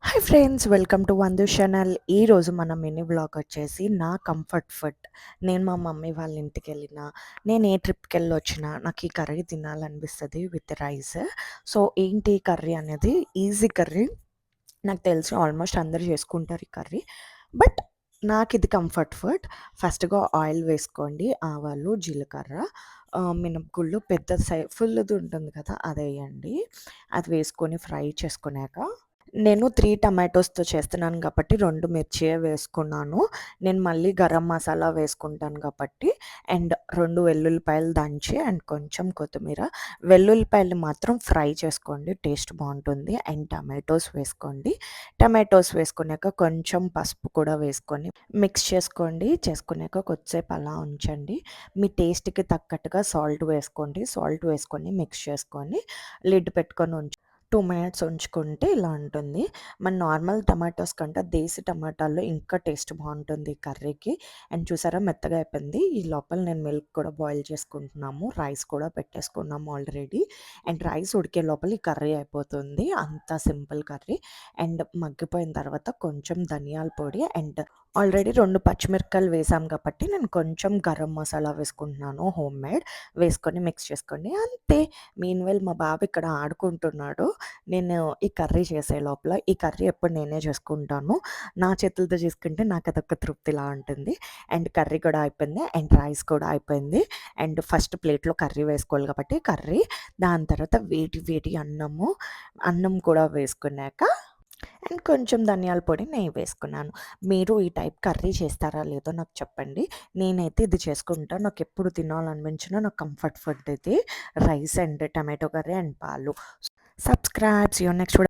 Hi friends, welcome to వందు channel. ఈరోజు మన మినీ వ్లాగ్ వచ్చేసి నా కంఫర్ట్ ఫుడ్. నేను మా మమ్మీ వాళ్ళ ఇంటికి వెళ్ళినా, నేను ఏ ట్రిప్కి వెళ్ళి వచ్చినా నాకు ఈ కర్రీ తినాలనిపిస్తుంది విత్ రైస్. సో ఏంటి ఈ కర్రీ అనేది ఈజీ కర్రీ. నాకు తెలిసి ఆల్మోస్ట్ అందరూ చేసుకుంటారు ఈ కర్రీ. బట్ నాకు ఇది కంఫర్ట్ ఫుడ్. ఫస్ట్గా ఆయిల్ వేసుకోండి, ఆవాలు, జీలకర్ర, మినపగుళ్ళు, పెద్ద ఫుల్ది ఉంటుంది కదా అది వేయండి. అది వేసుకొని ఫ్రై చేసుకున్నాక నేను 3 టమాటోస్‌తో చేస్తున్నాను కాబట్టి 2 మిర్చియే వేసుకున్నాను. నేను మళ్ళీ గరం మసాలా వేసుకుంటాను కాబట్టి అండ్ 2 వెల్లుల్లిపాయలు దంచి అండ్ కొంచెం కొత్తిమీర. వెల్లుల్లిపాయలు మాత్రం ఫ్రై చేసుకోండి, టేస్ట్ బావుంటుంది. అండ్ టమాటోస్ వేసుకోండి. టమాటోస్ వేసుకున్నాక కొంచెం పసుపు కూడా వేసుకొని మిక్స్ చేసుకోండి. చేసుకున్నాక కొద్దిసేపు అలా ఉంచండి. మీ టేస్ట్‌కి తగ్గట్టుగా సాల్ట్ వేసుకోండి. సాల్ట్ వేసుకొని మిక్స్ చేసుకొని లిడ్ పెట్టుకొని 2 మినిట్స్ ఉంచుకుంటే ఇలా ఉంటుంది. మన నార్మల్ టమాటోస్ కంటే దేశీ టమాటాల్లో ఇంకా టేస్ట్ బావుంటుంది ఈ కర్రీకి. అండ్ చూసారా మెత్తగా అయిపోయింది. ఈ లోపల నేను మిల్క్ కూడా బాయిల్ చేసుకుంటున్నాము. రైస్ కూడా పెట్టేసుకున్నాము ఆల్రెడీ. అండ్ రైస్ ఉడికే లోపల ఈ కర్రీ అయిపోతుంది. అంత సింపుల్ కర్రీ. అండ్ మగ్గిపోయిన తర్వాత కొంచెం ధనియాల పొడి అండ్ ఆల్రెడీ 2 పచ్చిమిరపకాయలు వేసాం కాబట్టి నేను కొంచెం గరం మసాలా వేసుకుంటున్నాను హోమ్‌మేడ్. వేసుకొని మిక్స్ చేసుకోండి. అంతే. మీన్‌వైల్ మా బాబు ఇక్కడ ఆడుకుంటున్నాడు. నేను ఈ కర్రీ చేసే లోపల ఈ కర్రీ ఎప్పుడు నేనే చేసుకుంటాను. నా చేతులతో చేసుకుంటే నాకదొక తృప్తిలా ఉంటుంది. అండ్ కర్రీ కూడా అయిపోయింది. అండ్ రైస్ కూడా అయిపోయింది. అండ్ ఫస్ట్ ప్లేట్‌లో కర్రీ వేసుకోవాలి కాబట్టి కర్రీ, దాని తర్వాత వేడి వేడి అన్నం కూడా వేసుకున్నాక అండ్ కొంచెం ధనియాల పొడి, నెయ్యి వేసుకున్నాను. మీరు ఈ టైప్ కర్రీ చేస్తారా లేదో నాకు చెప్పండి. నేనైతే ఇది చేసుకుంటా. నాకెప్పుడు తినాలనిపించినా నాకు కంఫర్ట్ ఫుడ్ ఇది. Rice and tomato curry and పాలు. Subscribe. See you next video.